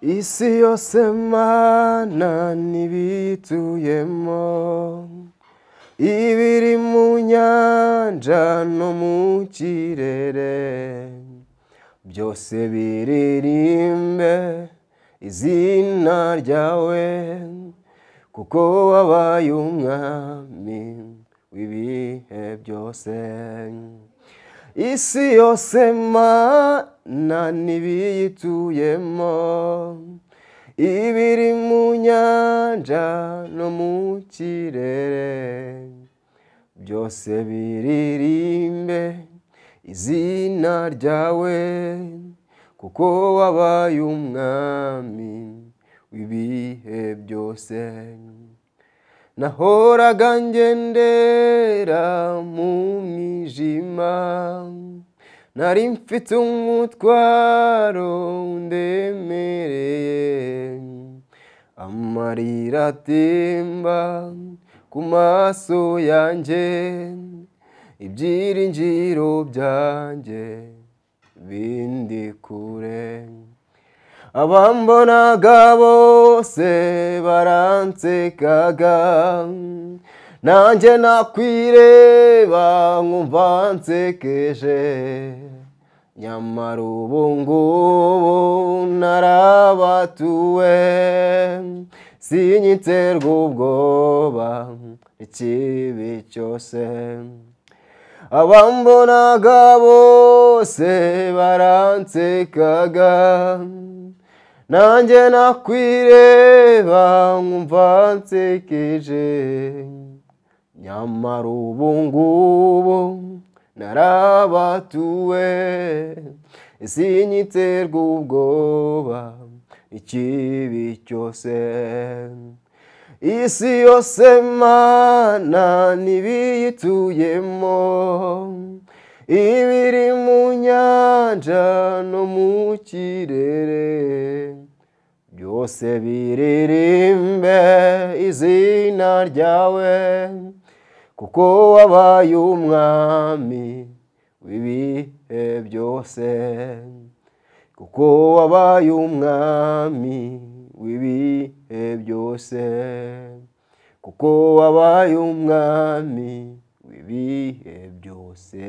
isi yose Mana n'ibituyemo, ibiri mu nyanja no mu kirere, byose biririmbe izina ryawe, kuko wabaye umwami w'ibihe byose. Isi yose Mana n'ibiyituyemo, ibiri mu nyanja no mu kirere, byose biririmbe izina ryawe, kuko wabaye umwami w'ibihe byose. Nahoraga ngendera mu mwijima, nari mfite umutwaro undemereye, amarira atemba ku maso yanjye, ibyiringiro byanjye bindi kure. Abambonaga bose baransekaga, nanjye nakwireba nkumva nsekeje, nyamara ubu ngubu narabatuwe, sinyiterwa ubwoba ikibi cyose. Abambonaga bose baransekaga, nanjye nakwireba nkumva nsekeje, nyamara ubu ngubu narabatuwe, sinyiterwa ubwoba ikibi cyose. Isi yose Mana n'ibiyituyemo, ibiri mu nyanja no mu kirere, byose biririmbe izina ryawe, kuko wabaye umwami w'ibihe byose, kuko wabaye umwami w'ibihe byose, kuko wabaye umwami w'ibihe byose.